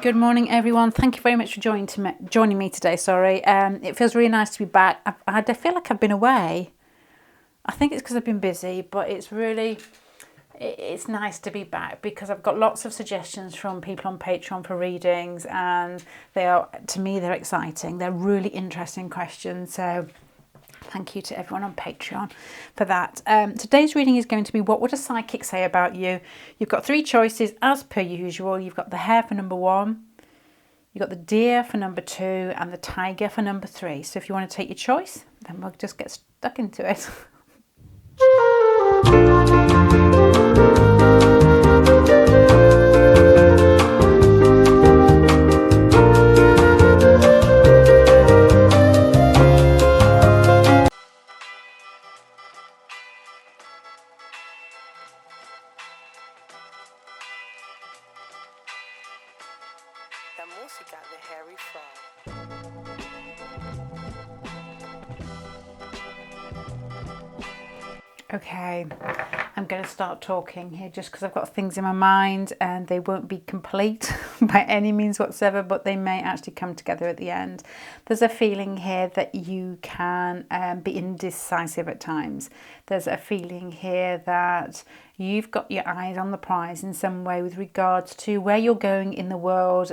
Good morning, everyone. Thank you very much for joining me today. It feels really nice to be back. I feel like I've been away. I think it's because I've been busy, but it's nice to be back because I've got lots of suggestions from people on Patreon for readings, and to me, they're exciting. They're really interesting questions. So thank you to everyone on Patreon for that. Today's reading is going to be, what would a psychic say about you? You've got three choices as per usual. You've got the hare for number 1, you've got the deer for number 2, and the tiger for number 3. So if you want to take your choice, then we'll just get stuck into it. La música de Harry Fraud. Okay, I'm going to start talking here just because I've got things in my mind and they won't be complete by any means whatsoever, but they may actually come together at the end. There's a feeling here that you can be indecisive at times. There's a feeling here that you've got your eyes on the prize in some way with regards to where you're going in the world.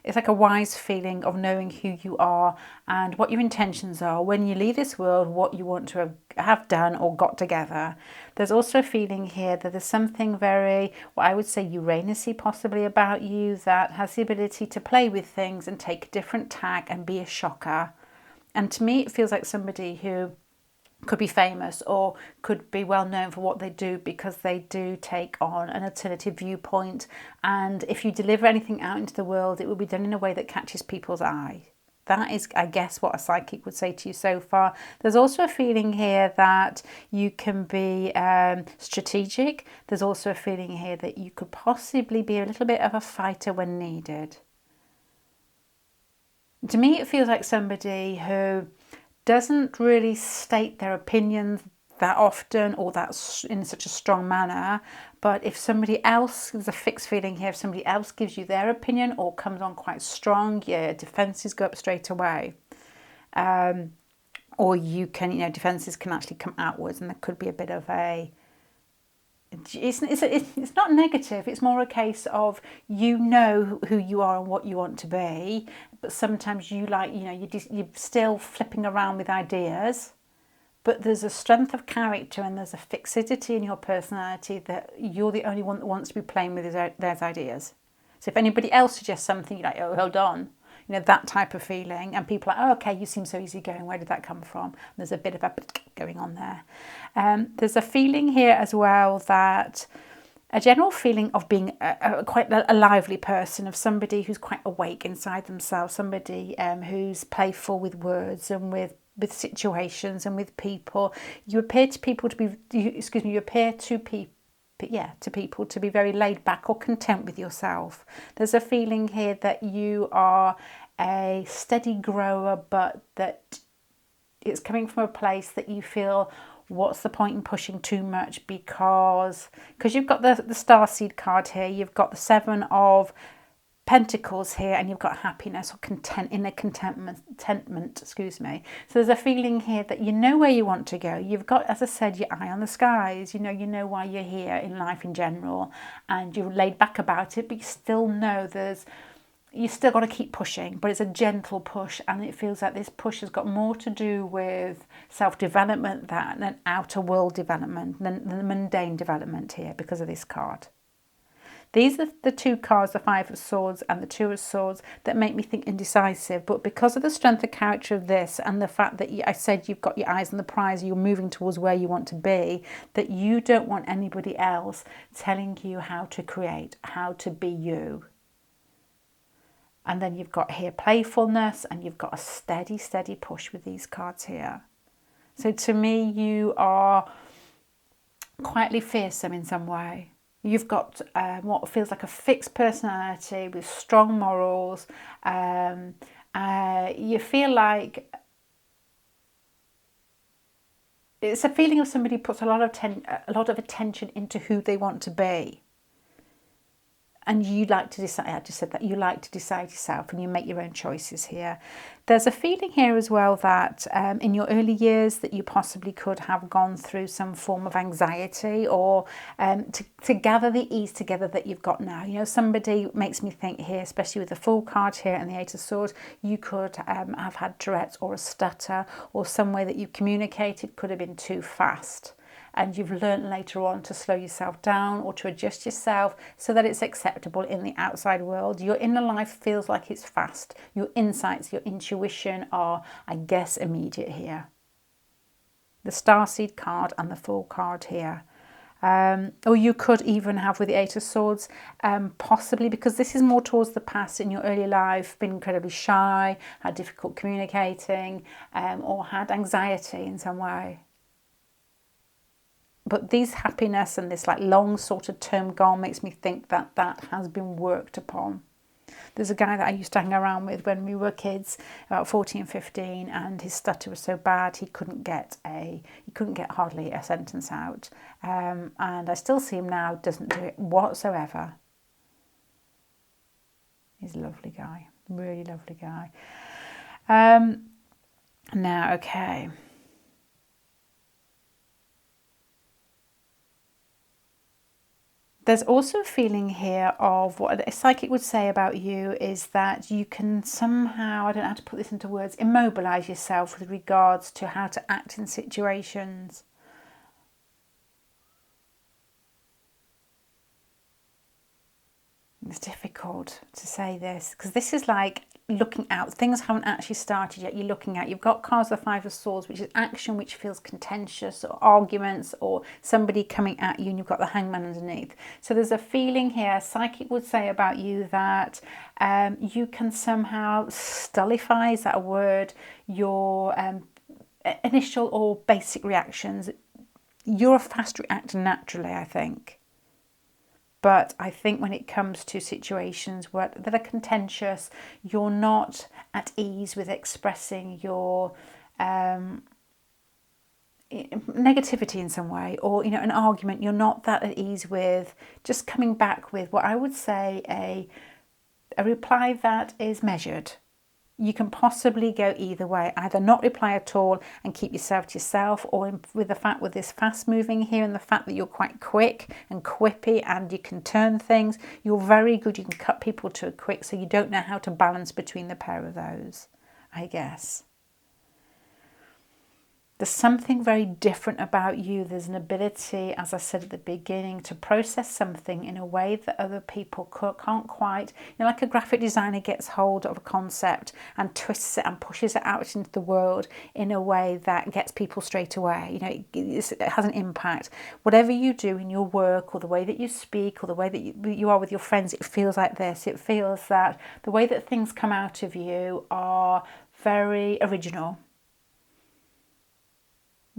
It's like a wise feeling of knowing who you are and what your intentions are when you leave this world, what you want to have done or got together. There's also a feeling here that there's something very, what I would say, Uranus-y possibly about you, that has the ability to play with things and take a different tack and be a shocker. And to me, it feels like somebody who could be famous or could be well known for what they do because they do take on an alternative viewpoint. And if you deliver anything out into the world, it will be done in a way that catches people's eye. That is, I guess, what a psychic would say to you so far. There's also a feeling here that you can be strategic. There's also a feeling here that you could possibly be a little bit of a fighter when needed. To me, it feels like somebody who doesn't really state their opinions that often or that in such a strong manner, but if somebody else, there's a fixed feeling here, if somebody else gives you their opinion or comes on quite strong, your defences go up straight away. Or you can, defences can actually come outwards, and there could be a bit of it's not negative, it's more a case of you know who you are and what you want to be, but sometimes you're still flipping around with ideas, but there's a strength of character and there's a fixity in your personality that you're the only one that wants to be playing with those ideas. So if anybody else suggests something, you're like, oh, hold on. That type of feeling, and people are like, oh, okay, you seem so easygoing, where did that come from? And there's a bit of a going on there. There's a feeling here as well, that a general feeling of being quite a lively person, of somebody who's quite awake inside themselves, somebody who's playful with words and with situations and with people. You appear to people to be, to people to be very laid back or content with yourself. There's a feeling here that you are a steady grower, but that it's coming from a place that you feel, what's the point in pushing too much, because you've got the starseed card here, you've got the 7 of Pentacles here, and you've got happiness or contentment, excuse me. So there's a feeling here that you know where you want to go. You've got, as I said, your eye on the skies. You know why you're here in life in general, and you're laid back about it, but you still know you still got to keep pushing, but it's a gentle push, and it feels like this push has got more to do with self-development than outer world development, than the mundane development here because of this card. These are the 2 cards, the 5 of Swords and the 2 of Swords, that make me think indecisive. But because of the strength of character of this and the fact that I said you've got your eyes on the prize, you're moving towards where you want to be, that you don't want anybody else telling you how to create, how to be you. And then you've got here playfulness, and you've got a steady, steady push with these cards here. So to me, you are quietly fearsome in some way. You've got what feels like a fixed personality with strong morals. You feel like it's a feeling of somebody who puts a lot of attention into who they want to be. and you like to decide, I just said that, you like to decide yourself and you make your own choices here. There's a feeling here as well that in your early years that you possibly could have gone through some form of anxiety, or to gather the ease together that you've got now. You know, somebody makes me think here, especially with the Fool card here and the Eight of Swords, you could have had Tourette's or a stutter, or some way that you communicated could have been too fast. And you've learned later on to slow yourself down or to adjust yourself so that it's acceptable in the outside world. Your inner life feels like it's fast. Your insights, your intuition are, I guess, immediate here. The Starseed card and the Fool card here. Or you could even have with the Eight of Swords, possibly, because this is more towards the past, in your early life, been incredibly shy, had difficult communicating, or had anxiety in some way. But this happiness and this like long sort of term goal makes me think that that has been worked upon. There's a guy that I used to hang around with when we were kids, about 14, 15, and his stutter was so bad he couldn't get hardly a sentence out. And I still see him now, doesn't do it whatsoever. He's a lovely guy, really lovely guy. Now, okay. There's also a feeling here of what a psychic would say about you is that you can somehow, I don't know how to put this into words, immobilise yourself with regards to how to act in situations. It's difficult to say this because this is like looking out. Things haven't actually started yet. You're looking at, you've got cards of the Five of Swords, which is action which feels contentious, or arguments, or somebody coming at you, and you've got the Hangman underneath. So there's a feeling here, psychic would say about you that you can somehow stullify, is that a word, your initial or basic reactions. You're a fast reactor naturally, I think. But I think when it comes to situations that are contentious, you're not at ease with expressing your negativity in some way, or, you know, an argument, you're not that at ease with just coming back with what I would say a reply that is measured. You can possibly go either way, either not reply at all and keep yourself to yourself, or with the fact with this fast moving here and the fact that you're quite quick and quippy and you can turn things, you're very good, you can cut people to a quick, so you don't know how to balance between the pair of those, I guess. There's something very different about you. There's an ability, as I said at the beginning, to process something in a way that other people can't quite. You know, like a graphic designer gets hold of a concept and twists it and pushes it out into the world in a way that gets people straight away. You know, it has an impact. Whatever you do in your work, or the way that you speak, or the way that you are with your friends, it feels like this. It feels that the way that things come out of you are very original.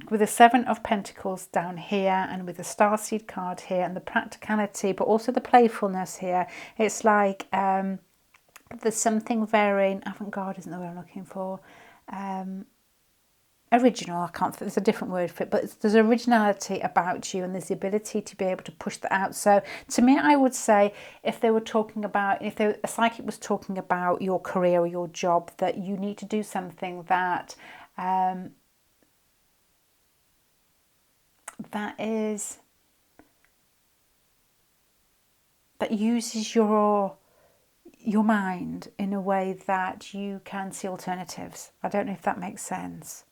With the Seven of Pentacles down here, and with the Starseed card here, and the practicality, but also the playfulness here, it's like there's something very avant-garde, isn't the word I'm looking for? Original, I can't, there's a different word for it, but there's originality about you, and there's the ability to be able to push that out. So to me, I would say if a psychic was talking about your career or your job, that you need to do something that that uses your mind in a way that you can see alternatives. I don't know if that makes sense.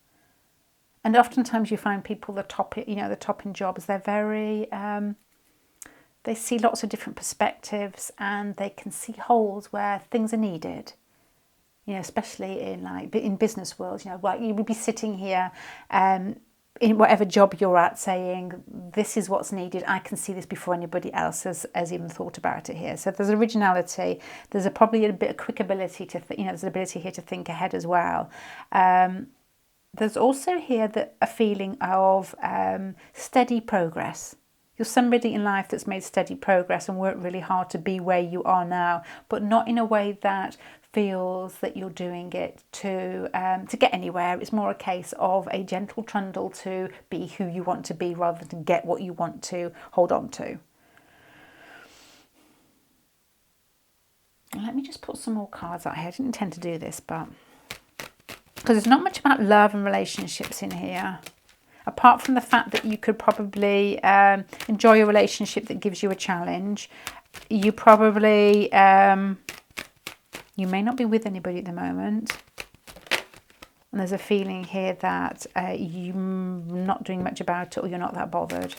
And oftentimes you find people the top in jobs, they're very they see lots of different perspectives, and they can see holes where things are needed. You know, especially in business world, you know, like you would be sitting here in whatever job you're at, saying, this is what's needed, I can see this before anybody else has even thought about it here. So there's originality, there's probably a bit of quick ability to, there's an ability here to think ahead as well. There's also here a feeling of steady progress. You're somebody in life that's made steady progress and worked really hard to be where you are now, but not in a way that feels that you're doing it to get anywhere. It's more a case of a gentle trundle to be who you want to be, rather than to get what you want to hold on to. let me just put some more cards out here. I didn't intend to do this, but because there's not much about love and relationships in here. Apart from the fact that you could probably enjoy a relationship that gives you a challenge. You probably, you may not be with anybody at the moment. And there's a feeling here that you're not doing much about it, or you're not that bothered.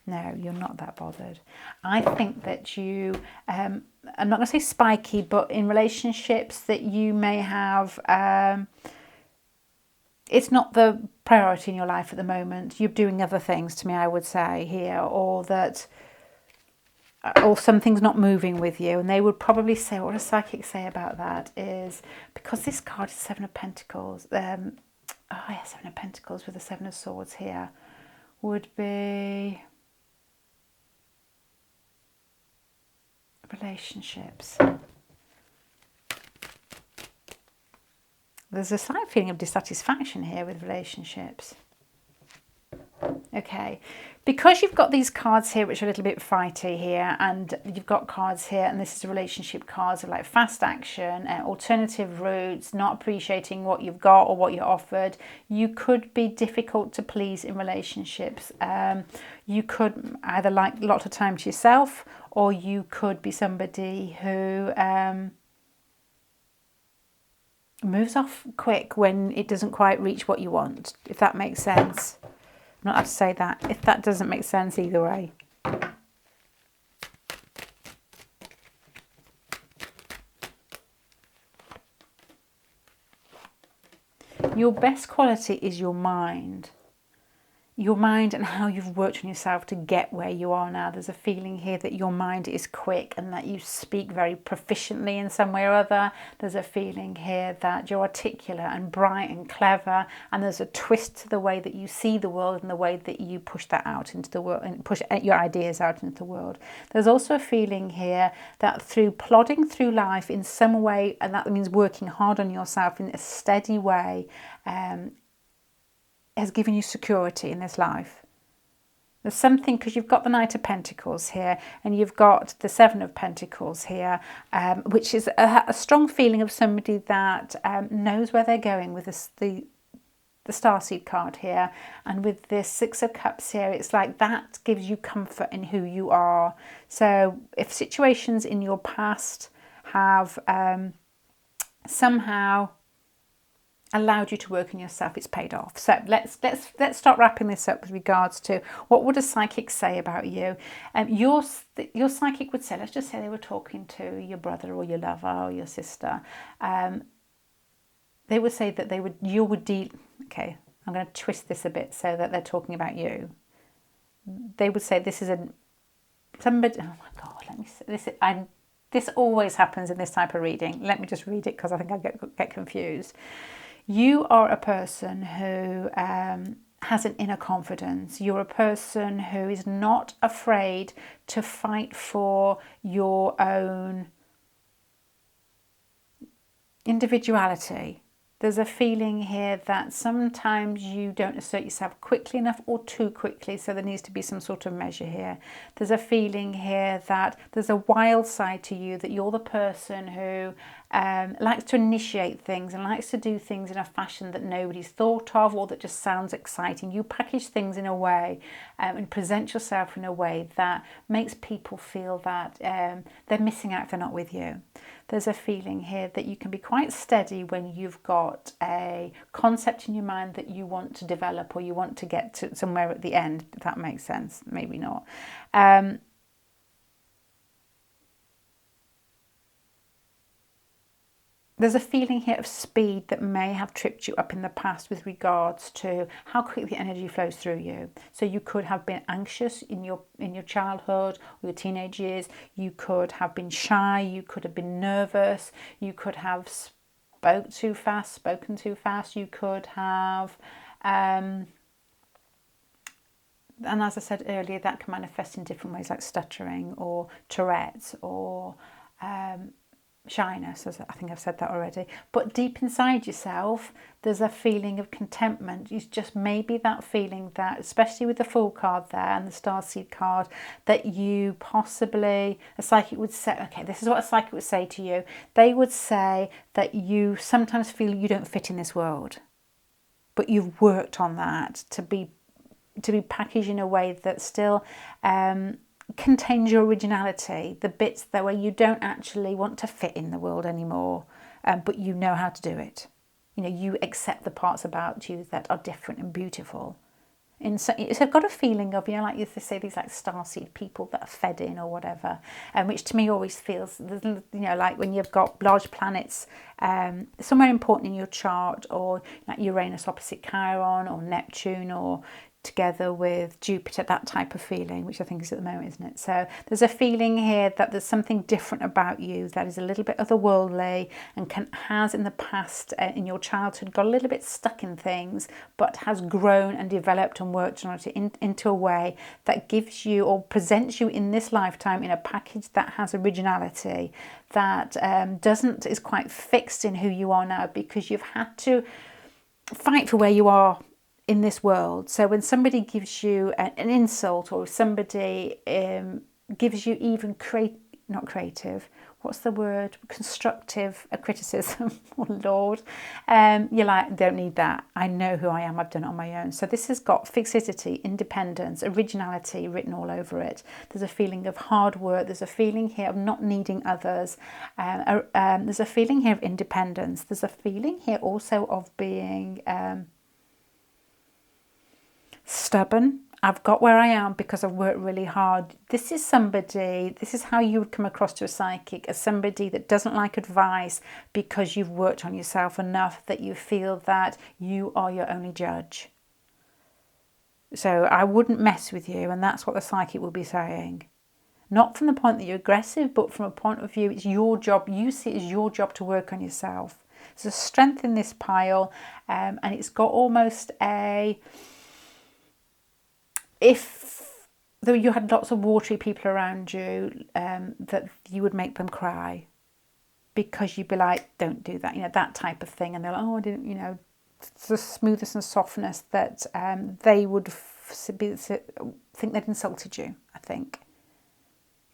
No, you're not that bothered. I think that you, I'm not going to say spiky, but in relationships that you may have, it's not the priority in your life at the moment. You're doing other things, to me, I would say here, or that, or something's not moving with you. And they would probably say, what a psychic say about that is, because this card is Seven of Pentacles, oh yeah, Seven of Pentacles with the Seven of Swords here, would be relationships. There's a slight feeling of dissatisfaction here with relationships. Okay, because you've got these cards here which are a little bit fighty here, and you've got cards here, and this is a relationship cards of like fast action, alternative routes, not appreciating what you've got or what you're offered. You could be difficult to please in relationships. You could either like a lot of time to yourself, or you could be somebody who moves off quick when it doesn't quite reach what you want, if that makes sense. I'm not allowed to say that if that doesn't make sense either way. Your best quality is your mind. Your mind and how you've worked on yourself to get where you are now. There's a feeling here that your mind is quick and that you speak very proficiently in some way or other. There's a feeling here that you're articulate and bright and clever, and there's a twist to the way that you see the world and the way that you push that out into the world and push your ideas out into the world. There's also a feeling here that through plodding through life in some way, and that means working hard on yourself in a steady way, has given you security in this life. There's something, because you've got the Knight of Pentacles here and you've got the Seven of Pentacles here, which is a strong feeling of somebody that knows where they're going with this, the Starseed card here, and with this Six of Cups here, it's like that gives you comfort in who you are. So if situations in your past have somehow allowed you to work on yourself, it's paid off. So let's start wrapping this up with regards to what would a psychic say about you. Your psychic would say, let's just say they were talking to your brother or your lover or your sister. They would say that you would deal. Okay, I'm going to twist this a bit so that they're talking about you. They would say this is somebody. Oh my God, let me see this always happens in this type of reading. Let me just read it because I think I get confused. You are a person who has an inner confidence. You're a person who is not afraid to fight for your own individuality. There's a feeling here that sometimes you don't assert yourself quickly enough or too quickly, so there needs to be some sort of measure here. There's a feeling here that there's a wild side to you, that you're the person who likes to initiate things and likes to do things in a fashion that nobody's thought of or that just sounds exciting. You package things in a way and present yourself in a way that makes people feel that they're missing out if they're not with you. There's a feeling here that you can be quite steady when you've got a concept in your mind that you want to develop or you want to get to somewhere at the end, if that makes sense. Maybe not. There's a feeling here of speed that may have tripped you up in the past with regards to how quickly energy flows through you. So you could have been anxious in your childhood or your teenage years. You could have been shy. You could have been nervous. You could have spoken too fast. You could have, and as I said earlier, that can manifest in different ways, like stuttering or Tourette's or shyness, as I think I've said that already, but deep inside yourself there's a feeling of contentment. It's just maybe that feeling that, especially with the Fool card there and the Starseed card, that you possibly, a psychic would say, okay, this is what a psychic would say to you. They would say that you sometimes feel you don't fit in this world, but you've worked on that to be packaged in a way that still contains your originality, the bits that where you don't actually want to fit in the world anymore, but you know how to do it. You know, you accept the parts about you that are different and beautiful. And so I've got a feeling of, you know, like you say, these like starseed people that are fed in or whatever, which to me always feels, you know, like when you've got large planets somewhere important in your chart, or like Uranus opposite Chiron, or Neptune, or together with Jupiter, that type of feeling, which I think is at the moment, isn't it? So there's a feeling here that there's something different about you that is a little bit otherworldly, and has in the past, in your childhood, got a little bit stuck in things, but has grown and developed and worked on it into a way that gives you, or presents you in this lifetime in a package that has originality, that is quite fixed in who you are now, because you've had to fight for where you are in this world. So when somebody gives you an insult, or somebody gives you even not creative, what's the word, constructive criticism, oh Lord, you're like, don't need that, I know who I am, I've done it on my own. So this has got fixity, independence, originality written all over it. There's a feeling of hard work, there's a feeling here of not needing others, there's a feeling here of independence, there's a feeling here also of being stubborn. I've got where I am because I've worked really hard. This is how you would come across to a psychic, as somebody that doesn't like advice, because you've worked on yourself enough that you feel that you are your only judge. So I wouldn't mess with you, and that's what the psychic will be saying. Not from the point that you're aggressive, but from a point of view, it's your job. You see it as your job to work on yourself. There's a strength in this pile, and it's got almost a... If though you had lots of watery people around you, that you would make them cry, because you'd be like, don't do that, you know, that type of thing. And they're like, oh, I didn't, you know, the smoothness and softness that they would think they'd insulted you, I think.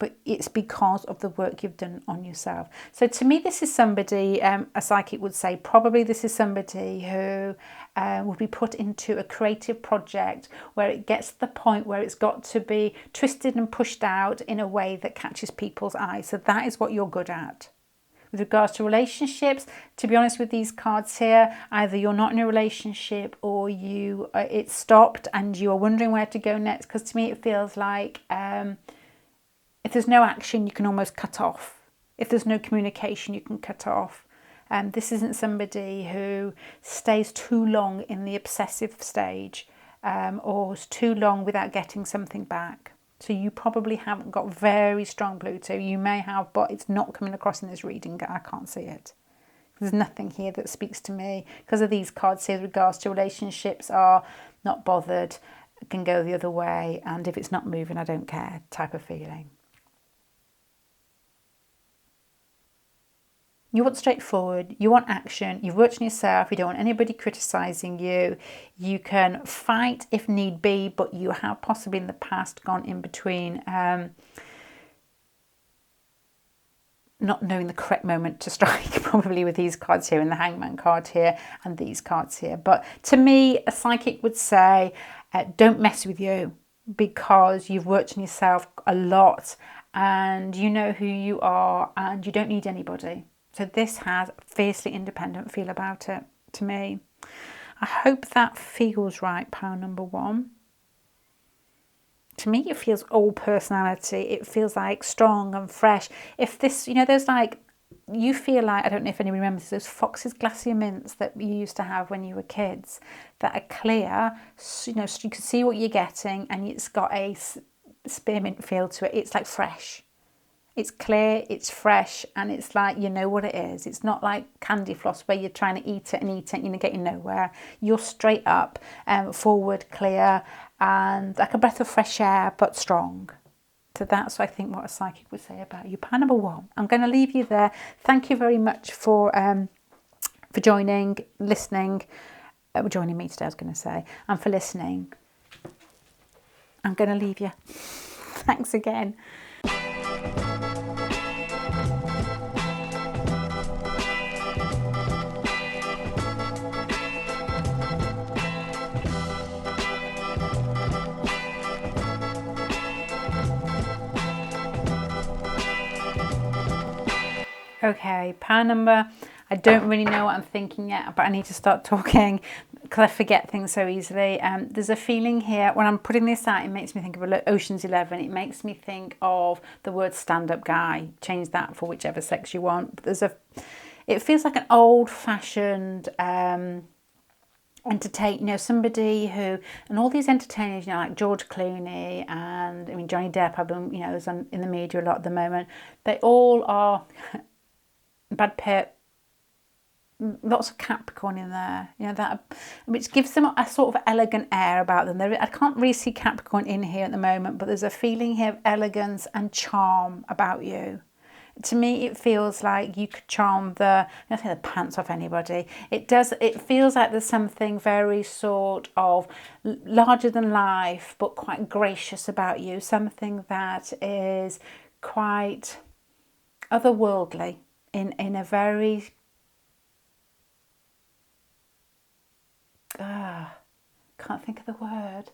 But it's because of the work you've done on yourself. So to me, this is somebody, a psychic would say, probably this is somebody who would be put into a creative project where it gets to the point where it's got to be twisted and pushed out in a way that catches people's eyes. So that is what you're good at. With regards to relationships, to be honest with these cards here, either you're not in a relationship, or it's stopped and you are wondering where to go next. Because to me, it feels like... if there's no action, you can almost cut off. If there's no communication, you can cut off. This isn't somebody who stays too long in the obsessive stage, or too long without getting something back. So you probably haven't got very strong Pluto. You may have, but it's not coming across in this reading. I can't see it. There's nothing here that speaks to me, because of these cards here with regards to relationships are not bothered, can go the other way, and if it's not moving, I don't care type of feeling. You want straightforward, you want action, you've worked on yourself, you don't want anybody criticising you. You can fight if need be, but you have possibly in the past gone in between not knowing the correct moment to strike, probably with these cards here and the Hangman card here and these cards here. But to me, a psychic would say, don't mess with you, because you've worked on yourself a lot and you know who you are and you don't need anybody. So this has a fiercely independent feel about it to me. I hope that feels right, pile number one. To me, it feels all personality. It feels like strong and fresh. If this, you know, there's like, you feel like, I don't know if anyone remembers those Fox's Glacier Mints that you used to have when you were kids, that are clear, you know, so you can see what you're getting, and it's got a spearmint feel to it. It's like fresh. It's clear, it's fresh, and it's like, you know what it is. It's not like candy floss where you're trying to eat it and you're getting nowhere. You're straight up, forward, clear, and like a breath of fresh air, but strong. So that's, I think, what a psychic would say about you. Pile number 1. I'm going to leave you there. Thank you very much for joining, listening, joining me today, I was going to say, and for listening. I'm going to leave you. Thanks again. Okay, pile number, I don't really know what I'm thinking yet, but I need to start talking because I forget things so easily. There's a feeling here, when I'm putting this out, it makes me think of Ocean's 11. It makes me think of the word stand-up guy. Change that for whichever sex you want. But it feels like an old-fashioned somebody who, and all these entertainers, like George Clooney and, Johnny Depp, I've been, is in the media a lot at the moment. They all are... Brad Pitt, lots of Capricorn in there, which gives them a sort of elegant air about them. I can't really see Capricorn in here at the moment, but there's a feeling here of elegance and charm about you. To me, it feels like you could charm the pants off anybody. It feels like there's something very sort of larger than life, but quite gracious about you. Something that is quite otherworldly. In a very can't think of the word.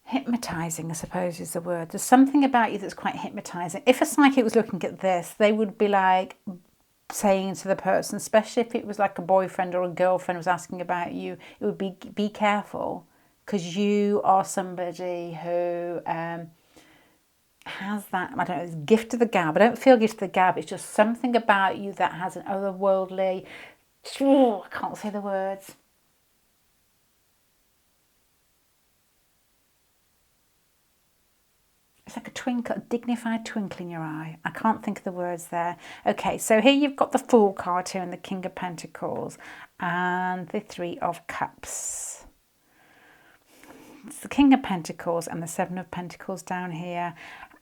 Hypnotizing, I suppose, is the word. There's something about you that's quite hypnotizing. If a psychic was looking at this, they would be like saying to the person, especially if it was like a boyfriend or a girlfriend was asking about you, it would be careful, because you are somebody who has that, I don't know, gift of the gab. I don't feel gift of the gab. It's just something about you that has an otherworldly, I can't say the words. It's like a twinkle, a dignified twinkle in your eye. I can't think of the words there. Okay, so here you've got the Fool card here and the King of Pentacles and the Three of Cups. It's the King of Pentacles and the Seven of Pentacles down here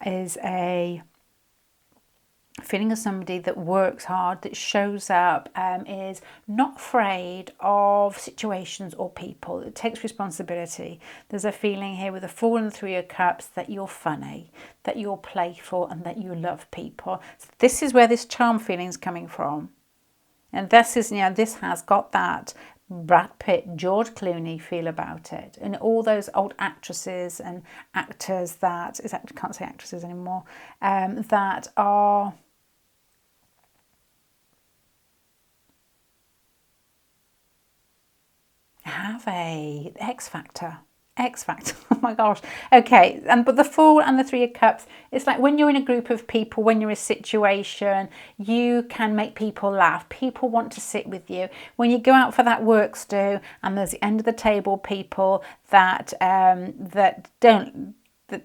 is a feeling of somebody that works hard, that shows up, is not afraid of situations or people. It takes responsibility. There's a feeling here with the Fool and the Three of Cups that you're funny, that you're playful, and that you love people. So this is where this charm feeling is coming from. And this is, this has got that Brad Pitt, George Clooney feel about it, and all those old actresses and actors that can't say actresses anymore, that are have a X Factor. Oh my gosh. Okay, but the Fool and the Three of Cups, it's like when you're in a group of people, when you're in a situation, you can make people laugh. People want to sit with you. When you go out for that work stew and there's the end of the table people that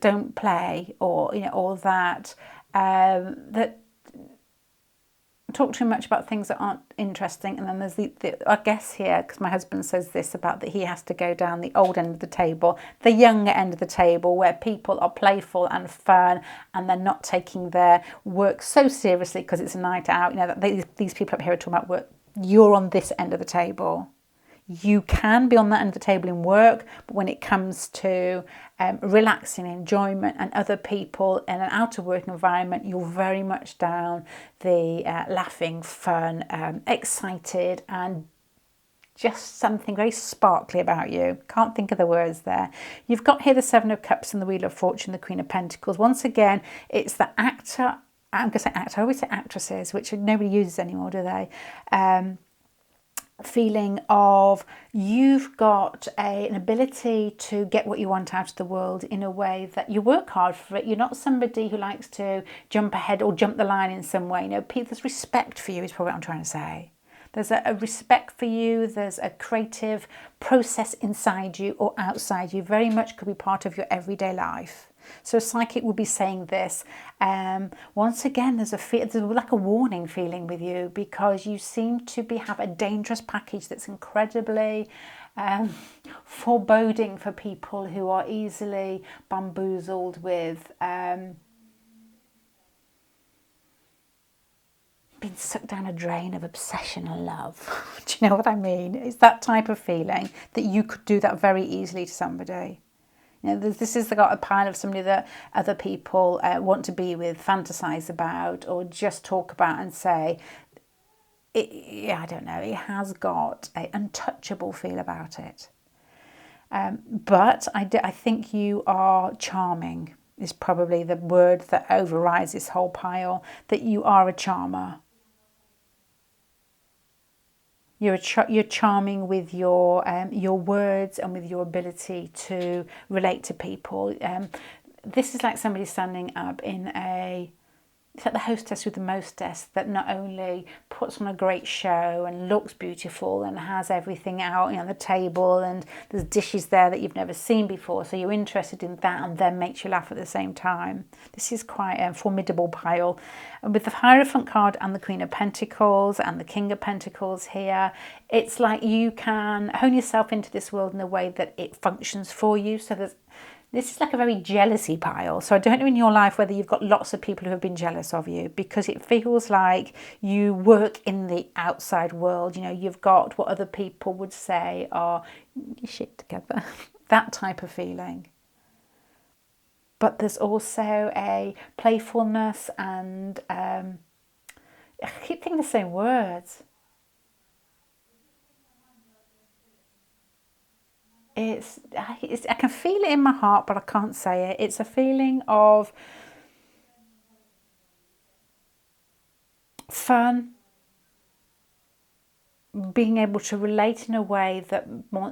don't play, or or that talk too much about things that aren't interesting, and then there's the I guess here, because my husband says this about that he has to go down the old end of the table, the younger end of the table, where people are playful and fun and they're not taking their work so seriously because it's a night out. These people up here are talking about work. You're on this end of the table. You can be on that end of the table in work, but when it comes to relaxing, enjoyment, and other people in an outer work environment, you're very much down the laughing, fun, excited, and just something very sparkly about you. Can't think of the words there. You've got here the Seven of Cups and the Wheel of Fortune, the Queen of Pentacles. Once again, it's the actor. I'm going to say actor. I always say actresses, which nobody uses anymore, do they? Feeling of you've got an ability to get what you want out of the world in a way that you work hard for it. You're not somebody who likes to jump ahead or jump the line in some way. There's respect for you is probably what I'm trying to say. There's a respect for you. There's a creative process inside you or outside you. Very much could be part of your everyday life. So a psychic will be saying this. Once again, there's like a warning feeling with you, because you seem to have a dangerous package that's incredibly foreboding for people who are easily bamboozled with being sucked down a drain of obsession and love. Do you know what I mean? It's that type of feeling that you could do that very easily to somebody. You know, this has got a pile of somebody that other people want to be with, fantasize about, or just talk about and say, yeah, I don't know, it has got an untouchable feel about it. But I think you are charming, is probably the word that overrides this whole pile, that you are a charmer. You're charming with your words and with your ability to relate to people. This is like somebody standing up in it's like the hostess with the mostess that not only puts on a great show and looks beautiful and has everything out on the table and there's dishes there that you've never seen before, so you're interested in that and then makes you laugh at the same time. This is quite a formidable pile. And with the Hierophant card and the Queen of Pentacles and the King of Pentacles here, it's like you can hone yourself into this world in a way that it functions for you. So this is like a very jealousy pile. So I don't know in your life whether you've got lots of people who have been jealous of you, because it feels like you work in the outside world. You know, you've got what other people would say are your shit together, that type of feeling. But there's also a playfulness and I keep thinking the same words. I can feel it in my heart, but I can't say it. It's a feeling of fun, being able to relate in a way that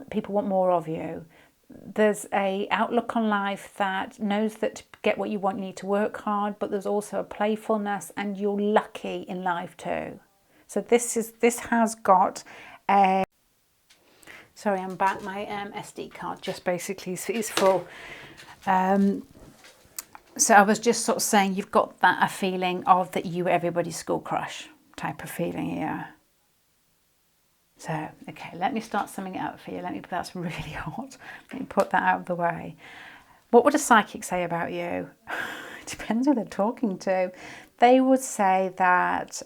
people want more of you. There's a outlook on life that knows that to get what you want, you need to work hard, but there's also a playfulness, and you're lucky in life too. So this has got a... Sorry, I'm back. My SD card just basically is full. So I was just sort of saying you've got a feeling of that you everybody's school crush type of feeling here. So, okay, let me start summing it up for you. That's really hot. Let me put that out of the way. What would a psychic say about you? It depends who they're talking to. They would say that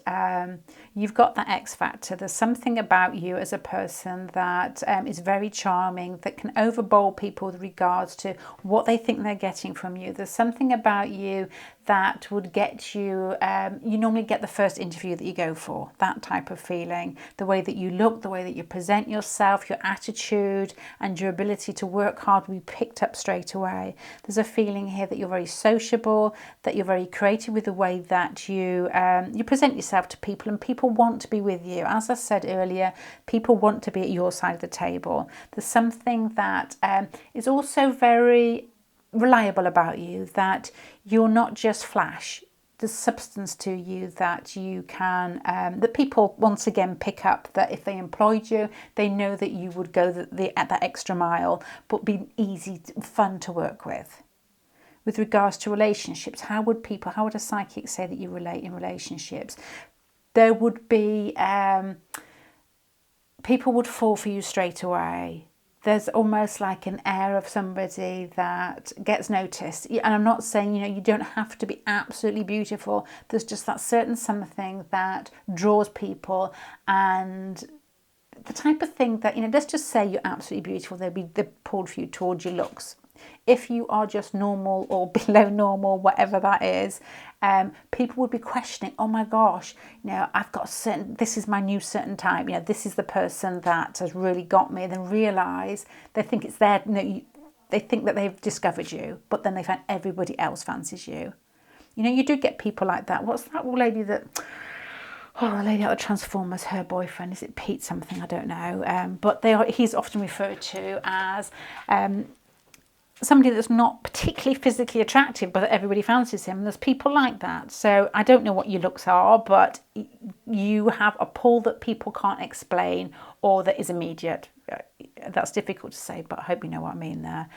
you've got that X factor. There's something about you as a person that is very charming, that can overbowl people with regards to what they think they're getting from you. There's something about you that would get you, you normally get the first interview that you go for, that type of feeling. The way that you look, the way that you present yourself, your attitude and your ability to work hard will be picked up straight away. There's a feeling here that you're very sociable, that you're very creative with the way that you present yourself to people, and people want to be with you. As I said earlier, people want to be at your side of the table. There's something that is also very reliable about you, that you're not just flash. There's substance to you that you can, that people once again pick up, that if they employed you, they know that you would go at that extra mile, but be easy, fun to work with. With regards to relationships, how would a psychic say that you relate in relationships? There would be, people would fall for you straight away. There's almost like an air of somebody that gets noticed. And I'm not saying, you don't have to be absolutely beautiful. There's just that certain something that draws people, and the type of thing that, let's just say you're absolutely beautiful. They're pulled for you towards your looks. If you are just normal or below normal, whatever that is, people would be questioning, oh my gosh, I've got this is my new certain type, this is the person that has really got me. Then realise they think it's their, they think that they've discovered you, but then they find everybody else fancies you. You do get people like that. What's that lady that... Oh, the lady out of Transformers, her boyfriend, is it Pete something? I don't know. But he's often referred to as... somebody that's not particularly physically attractive, but everybody fancies him. There's people like that. So I don't know what your looks are, but you have a pull that people can't explain or that is immediate. that's difficult to say, but I hope you know what I mean there.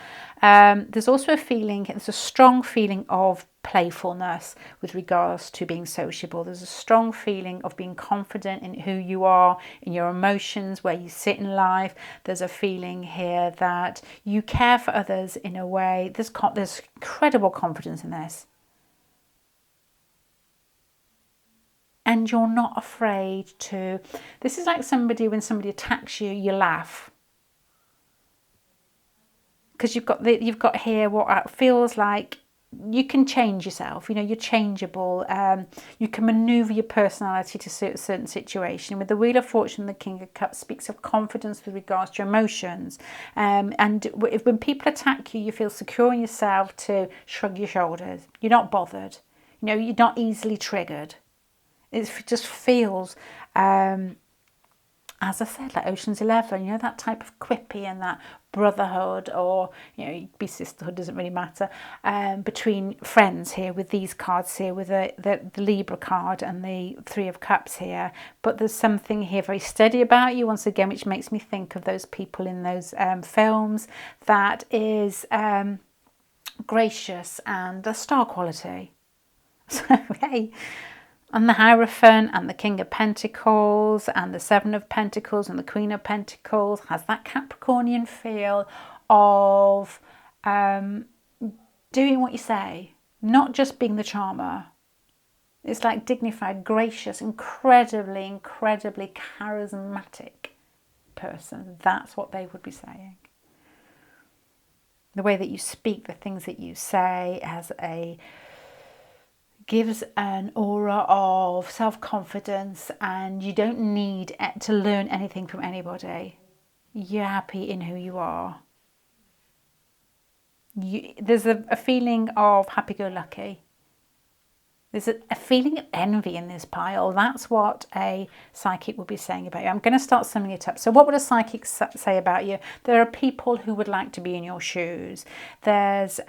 There's also a feeling, there's a strong feeling of playfulness with regards to being sociable. There's a strong feeling of being confident in who you are, in your emotions, where you sit in life. There's a feeling here that you care for others in a way. There's incredible confidence in this. And you're not afraid to, this is like somebody, when somebody attacks you, you laugh. Because you've got here what feels like you can change yourself. You know, you're changeable. You can maneuver your personality to suit a certain situation. With the Wheel of Fortune, the King of Cups speaks of confidence with regards to your emotions. And when people attack you, you feel secure in yourself to shrug your shoulders. You're not bothered. You know, you're not easily triggered. It just feels, as I said, like Ocean's 11, you know, that type of quippy and that brotherhood, or, you know, be sisterhood, doesn't really matter, between friends here with these cards here, with the Libra card and the Three of Cups here. But there's something here very steady about you, once again, which makes me think of those people in those films, that is gracious and a star quality. So, hey. And the Hierophant and the King of Pentacles and the Seven of Pentacles and the Queen of Pentacles has that Capricornian feel of doing what you say, not just being the charmer. It's like dignified, gracious, incredibly, incredibly charismatic person. That's what they would be saying. The way that you speak, the things that you say gives an aura of self-confidence, and you don't need to learn anything from anybody. You're happy in who you are. There's a feeling of happy-go-lucky. There's a feeling of envy in this pile. That's what a psychic would be saying about you. I'm going to start summing it up. So what would a psychic say about you? There are people who would like to be in your shoes. There's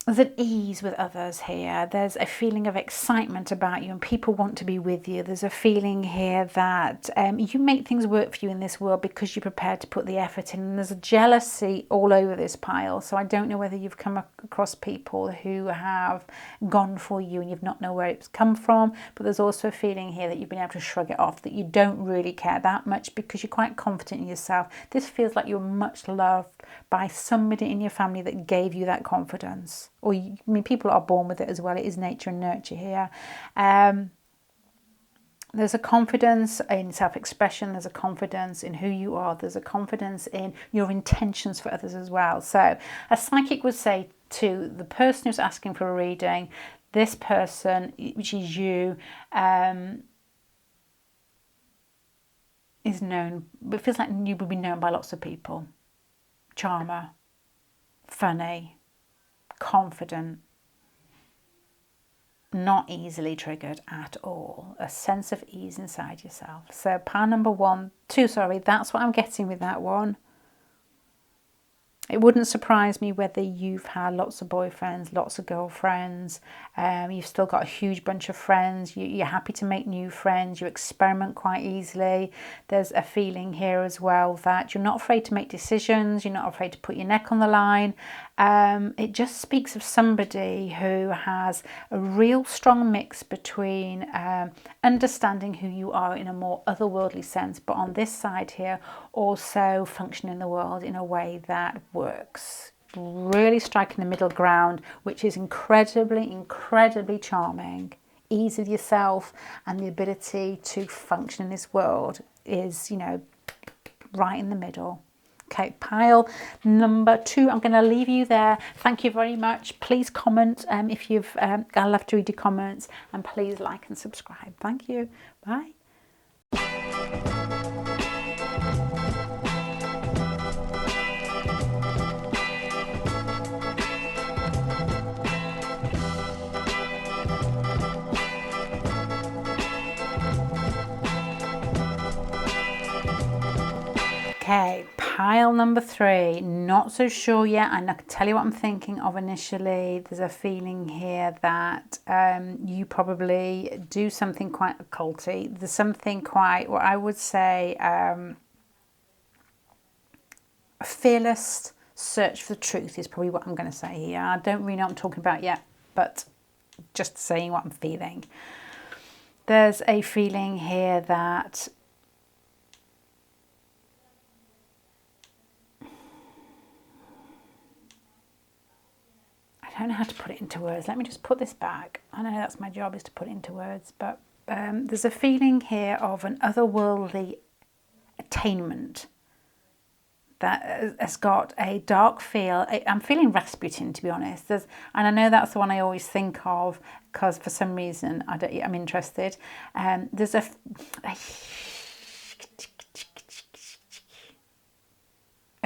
there's an ease with others here. There's a feeling of excitement about you and people want to be with you. There's a feeling here that you make things work for you in this world because you're prepared to put the effort in. And there's a jealousy all over this pile. So I don't know whether you've come across people who have gone for you and you've not know where it's come from. But there's also a feeling here that you've been able to shrug it off, that you don't really care that much because you're quite confident in yourself. This feels like you're much loved by somebody in your family that gave you that confidence. Or, I mean, people are born with it as well. It is nature and nurture here. There's a confidence in self-expression. There's a confidence in who you are. There's a confidence in your intentions for others as well. So a psychic would say to the person who's asking for a reading, this person, which is you, is known. It feels like you would be known by lots of people. Charmer, funny, confident, not easily triggered at all. A sense of ease inside yourself. So pile number two, that's what I'm getting with that one. It wouldn't surprise me whether you've had lots of boyfriends, lots of girlfriends, you've still got a huge bunch of friends, you're happy to make new friends, you experiment quite easily. There's a feeling here as well that you're not afraid to make decisions, you're not afraid to put your neck on the line. It just speaks of somebody who has a real strong mix between understanding who you are in a more otherworldly sense, but on this side here, also function in the world in a way that works. Really striking the middle ground, which is incredibly, incredibly charming. Ease with yourself and the ability to function in this world is, you know, right in the middle. Okay, pile number two, I'm going to leave you there. Thank you very much. Please comment if you've, I love to read your comments, and please like and subscribe. Thank you. Bye. Okay, Pile number 3, not so sure yet. And I can tell you what I'm thinking of initially. There's a feeling here that you probably do something quite occulty. There's something quite, what I would say, a fearless search for the truth is probably what I'm going to say here. I don't really know what I'm talking about yet, but just saying what I'm feeling. There's a feeling here that I don't know how to put it into words. Let me just put this back. I know that's my job, is to put it into words, but there's a feeling here of an otherworldly attainment that has got a dark feel. I'm feeling Rasputin, to be honest. And I know that's the one I always think of because for some reason I'm interested. There's a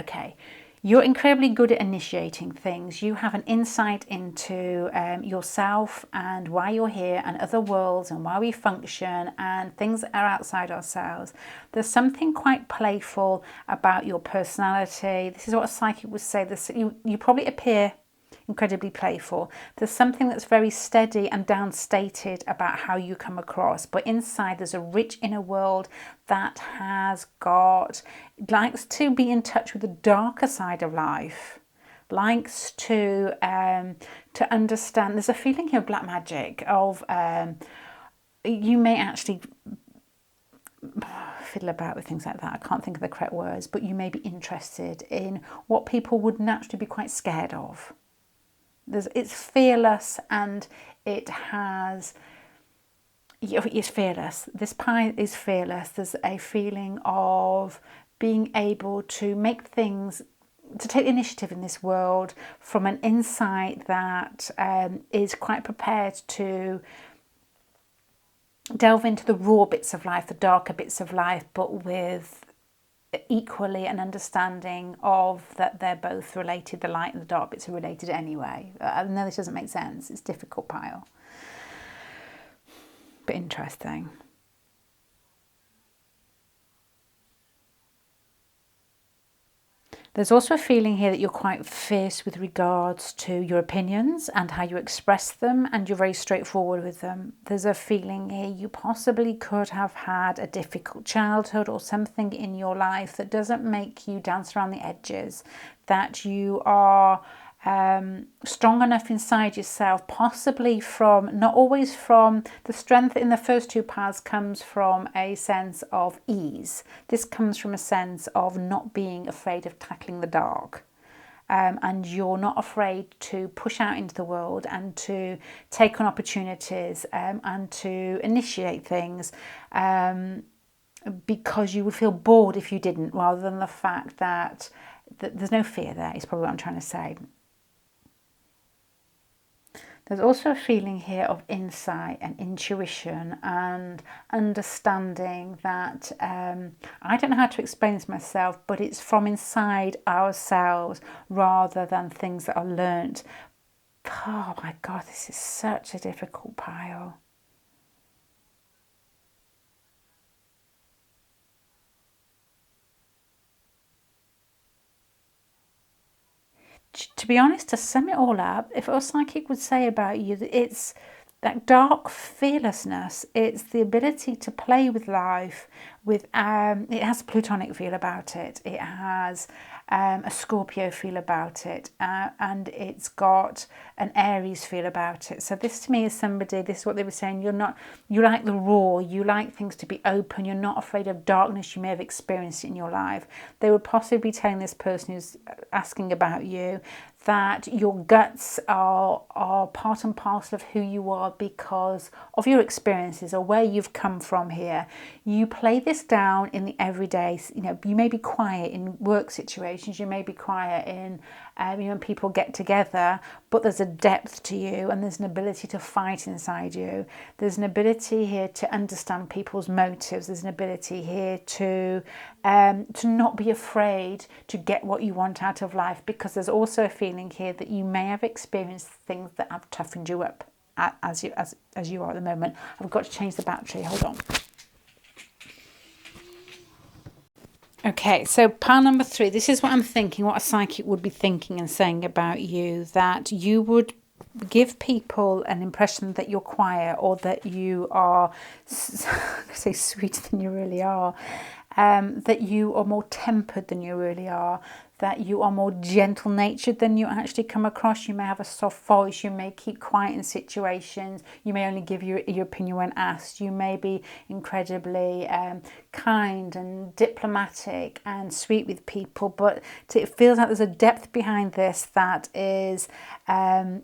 okay. You're incredibly good at initiating things. You have an insight into yourself and why you're here and other worlds and why we function and things that are outside ourselves. There's something quite playful about your personality. This is what a psychic would say. You probably appear incredibly playful. There's something that's very steady and downstated about how you come across, but inside there's a rich inner world that likes to be in touch with the darker side of life, likes to understand. There's a feeling here of black magic, of you may actually fiddle about with things like that. I can't think of the correct words, but you may be interested in what people would naturally be quite scared of. It's fearless and it's fearless. This pie is fearless. There's a feeling of being able to make things, to take initiative in this world from an insight that is quite prepared to delve into the raw bits of life, the darker bits of life, but with equally an understanding of that they're both related. The light and the dark bits are related anyway. I know this doesn't make sense. It's difficult pile, but interesting. There's also a feeling here that you're quite fierce with regards to your opinions and how you express them, and you're very straightforward with them. There's a feeling here you possibly could have had a difficult childhood or something in your life that doesn't make you dance around the edges, that you are strong enough inside yourself, possibly from, not always from, the strength in the first 2 piles comes from a sense of ease. This comes from a sense of not being afraid of tackling the dark. And you're not afraid to push out into the world and to take on opportunities and to initiate things because you would feel bored if you didn't, rather than the fact that there's no fear there, is probably what I'm trying to say. There's also a feeling here of insight and intuition and understanding that, I don't know how to explain this myself, but it's from inside ourselves rather than things that are learnt. Oh my God, this is such a difficult pile. To be honest, to sum it all up, if a psychic would say about you that it's that dark fearlessness, it's the ability to play with life with it has a Plutonic feel about it, it has a Scorpio feel about it, and it's got an Aries feel about it. So this to me is somebody, this is what they were saying, you like the raw, you like things to be open, you're not afraid of darkness you may have experienced in your life. They would possibly be telling this person who's asking about you that your guts are part and parcel of who you are because of your experiences or where you've come from here. You play this down in the everyday, you may be quiet in work situations, you may be quiet in when people get together, but there's a depth to you and there's an ability to fight inside you. There's an ability here to understand people's motives. There's an ability here to not be afraid to get what you want out of life, because there's also a feeling here that you may have experienced things that have toughened you up as you are at the moment. I've got to change the battery, hold on. Okay, so pile number 3. This is what I'm thinking, what a psychic would be thinking and saying about you, that you would give people an impression that you're quiet, or that you are, I say sweeter than you really are, that you are more tempered than you really are, that you are more gentle-natured than you actually come across. You may have a soft voice, you may keep quiet in situations, you may only give your opinion when asked, you may be incredibly kind and diplomatic and sweet with people, but it feels like there's a depth behind this that is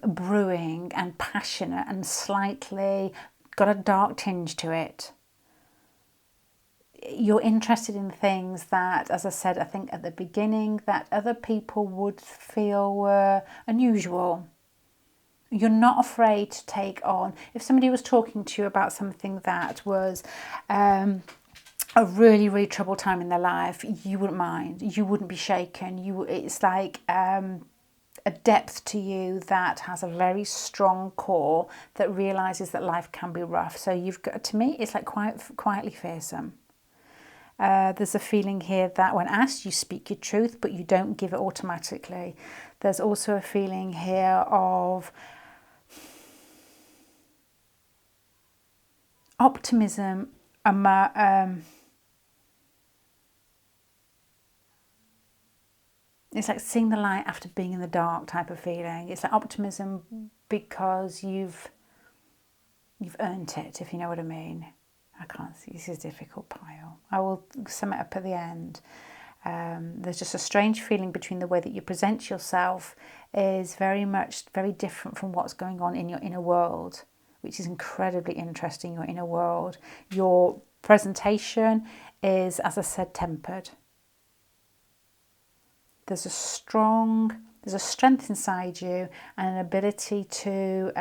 brewing and passionate and slightly got a dark tinge to it. You're interested in things that, as I said, I think at the beginning, that other people would feel were unusual. You're not afraid to take on. If somebody was talking to you about something that was a really, really troubled time in their life, you wouldn't mind. You wouldn't be shaken. It's like a depth to you that has a very strong core that realises that life can be rough. So you've got, to me, it's like quietly fearsome. There's a feeling here that when asked, you speak your truth, but you don't give it automatically. There's also a feeling here of optimism. It's like seeing the light after being in the dark type of feeling. It's like optimism because you've earned it, if you know what I mean. I can't see, this is a difficult pile. I will sum it up at the end. There's just a strange feeling between the way that you present yourself is very different from what's going on in your inner world, which is incredibly interesting, your inner world. Your presentation is, as I said, tempered. There's a strength inside you and an ability to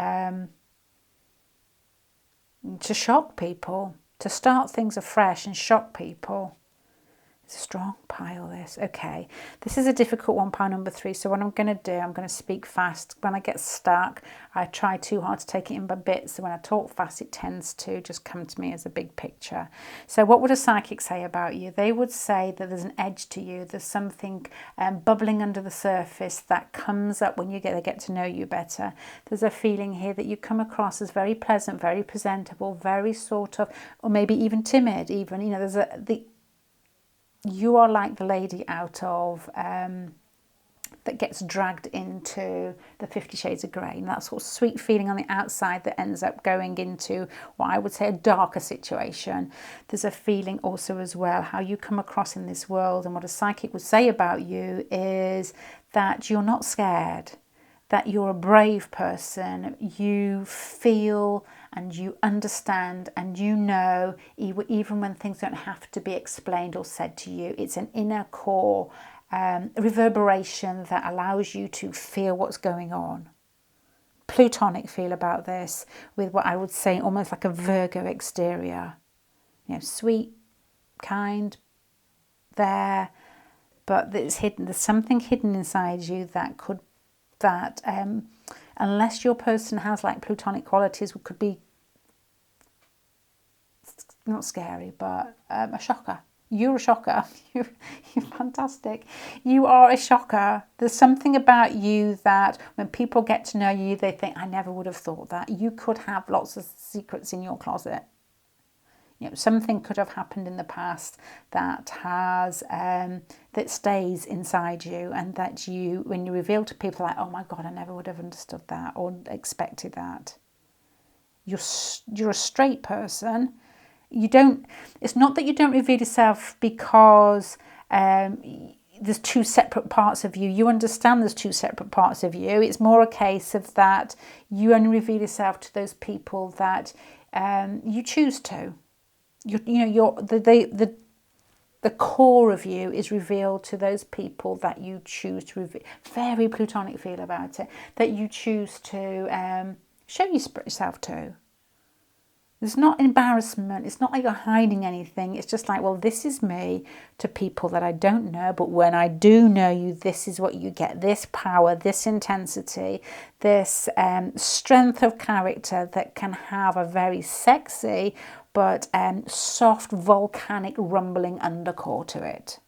shock people, to start things afresh and shock people. It's a strong pile, this. Okay, this is a difficult one, pile number 3. So what I'm going to do, I'm going to speak fast. When I get stuck, I try too hard to take it in by bits. So when I talk fast, it tends to just come to me as a big picture. So what would a psychic say about you? They would say that there's an edge to you. There's something bubbling under the surface that comes up when they get to know you better. There's a feeling here that you come across as very pleasant, very presentable, very sort of, or maybe even timid. Even, you know, you are like the lady out of that gets dragged into the 50 Shades of Grey, and that sort of sweet feeling on the outside that ends up going into what I would say a darker situation. There's a feeling also as well how you come across in this world, and what a psychic would say about you is that you're not scared, that you're a brave person. You feel and you understand and you know, even when things don't have to be explained or said to you. It's an inner core reverberation that allows you to feel what's going on. Plutonic feel about this, with what I would say almost like a Virgo exterior. You know, sweet, kind, there, but it's hidden. There's something hidden inside you that unless your person has like plutonic qualities, could be not scary, but a shocker. You're a shocker. You're fantastic. You are a shocker. There's something about you that when people get to know you, they think, I never would have thought that. You could have lots of secrets in your closet. You know, something could have happened in the past that has that stays inside you, and that you, when you reveal to people, like, oh my God, I never would have understood that or expected that. You're a straight person. You don't. It's not that you don't reveal yourself because there's two separate parts of you. You understand there's two separate parts of you. It's more a case of that you only reveal yourself to those people that you choose to. The core of you is revealed to those people that you choose to reveal. Very plutonic feel about it, that you choose to show yourself to. There's not embarrassment. It's not like you're hiding anything. It's just like, well, this is me to people that I don't know. But when I do know you, this is what you get. This power, this intensity, this strength of character that can have a very sexy but soft volcanic rumbling undercore to it.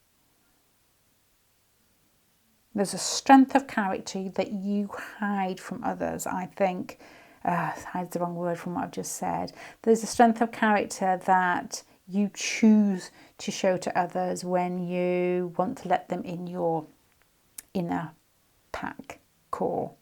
There's a strength of character that you hide from others, I think. Hide's the wrong word from what I've just said. There's a strength of character that you choose to show to others when you want to let them in your inner pack core.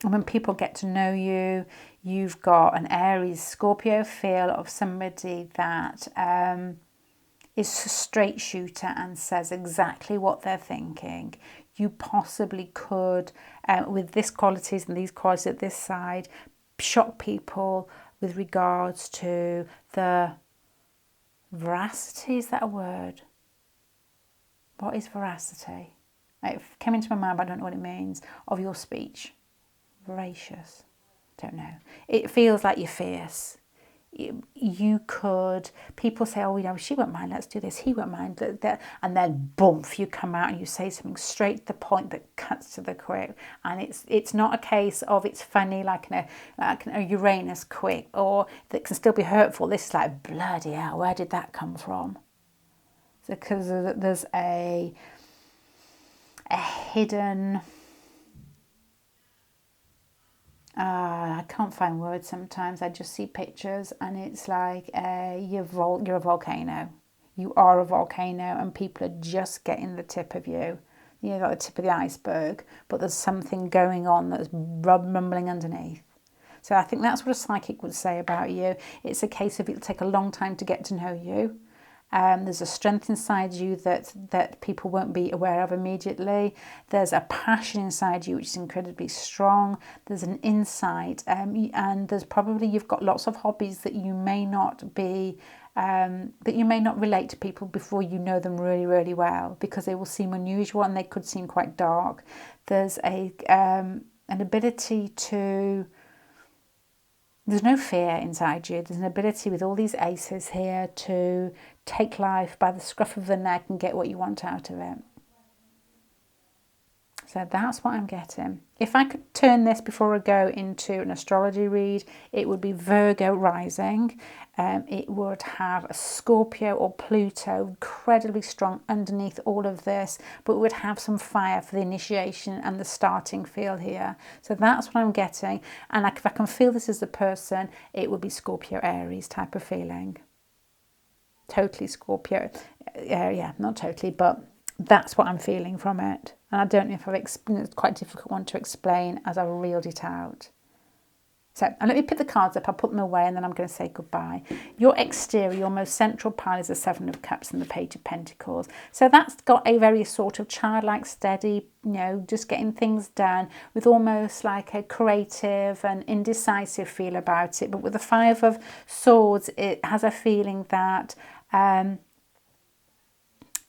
And when people get to know you, you've got an Aries Scorpio feel of somebody that is a straight shooter and says exactly what they're thinking. You possibly could, with these qualities and these qualities at this side, shock people with regards to the veracity. Is that a word? What is veracity? It came into my mind, but I don't know what it means, of your speech. Voracious, don't know. It feels like you're fierce. You could, people say, oh, you know, she won't mind, let's do this, he won't mind, and then boom, you come out and you say something straight to the point that cuts to the quick. And it's not a case of it's funny like a Uranus quick, or that can still be hurtful. This is like, bloody hell, where did that come from? Because there's a hidden, I can't find words sometimes. I just see pictures and it's like you're a volcano. You are a volcano and people are just getting the tip of you. You know, like the tip of the iceberg, but there's something going on that's rumbling underneath. So I think that's what a psychic would say about you. It's a case of it'll take a long time to get to know you. There's a strength inside you that people won't be aware of immediately. There's a passion inside you which is incredibly strong. There's an insight, and there's probably, you've got lots of hobbies that you may not be, that you may not relate to people before you know them really, really well, because they will seem unusual and they could seem quite dark. There's an ability to... There's no fear inside you. There's an ability with all these aces here to take life by the scruff of the neck and get what you want out of it. So that's what I'm getting. If I could turn this before I go into an astrology read, it would be Virgo rising. It would have a Scorpio or Pluto incredibly strong underneath all of this, but it would have some fire for the initiation and the starting feel here. So that's what I'm getting. And if I can feel this as a person, it would be Scorpio Aries type of feeling. Totally Scorpio. Yeah, not totally, but that's what I'm feeling from it. And I don't know if it's quite a difficult one to explain as I reeled it out. So, and let me pick the cards up, I'll put them away and then I'm going to say goodbye. Your exterior, your most central pile is the Seven of Cups and the Page of Pentacles. So that's got a very sort of childlike, steady, you know, just getting things done with almost like a creative and indecisive feel about it. But with the Five of Swords, it has a feeling that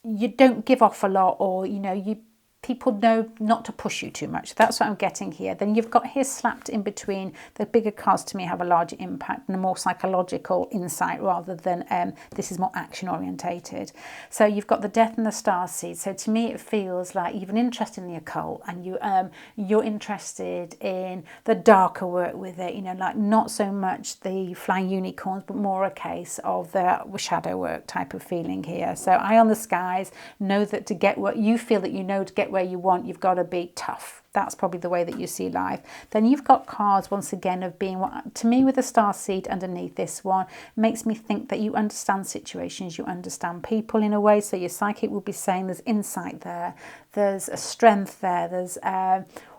you don't give off a lot, or, you know, people know not to push you too much. That's what I'm getting here. Then you've got here slapped in between. The bigger cards to me have a larger impact and a more psychological insight rather than this is more action orientated. So you've got the Death and the Starseed. So to me it feels like you've an interest in the occult and you're interested in the darker work with it, you know, like not so much the flying unicorns, but more a case of the shadow work type of feeling here. So Eye on the Skies, know that to get what you feel that you know to get where you want, you've got to be tough. That's probably the way that you see life. Then you've got cards once again of being, what to me with the star seed underneath this one makes me think that you understand situations, you understand people in a way. So your psychic will be saying there's insight there, there's a strength there, there's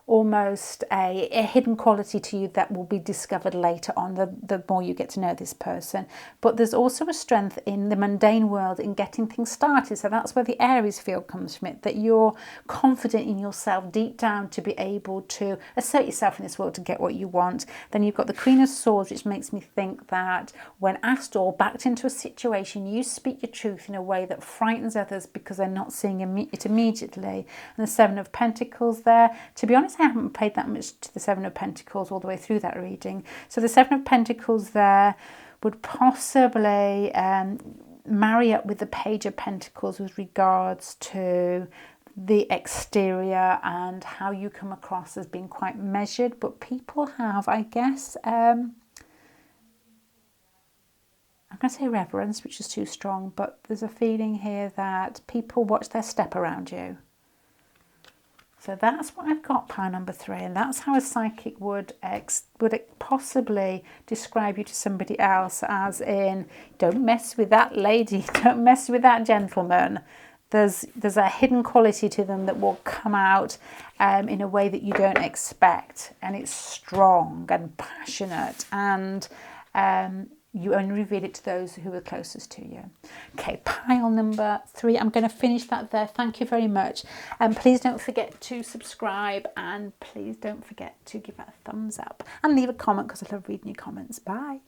almost a hidden quality to you that will be discovered later on the more you get to know this person. But there's also a strength in the mundane world in getting things started. So that's where the Aries feel comes from it, that you're confident in yourself deep down to be able to assert yourself in this world to get what you want. Then you've got the Queen of Swords, which makes me think that when asked or backed into a situation, you speak your truth in a way that frightens others because they're not seeing it immediately. And the Seven of Pentacles there, to be honest, I haven't paid that much to the Seven of Pentacles all the way through that reading. So the Seven of Pentacles there would possibly marry up with the Page of Pentacles with regards to the exterior and how you come across as being quite measured. But people have, I guess, I'm going to say reverence, which is too strong, but there's a feeling here that people watch their step around you. So that's what I've got, pile number 3, and that's how a psychic would possibly describe you to somebody else, as in, don't mess with that lady, don't mess with that gentleman. There's a hidden quality to them that will come out in a way that you don't expect, and it's strong and passionate, and you only reveal it to those who are closest to you. Okay, pile number 3. I'm going to finish that there. Thank you very much. And please don't forget to subscribe, and please don't forget to give it a thumbs up and leave a comment, because I love reading your comments. Bye.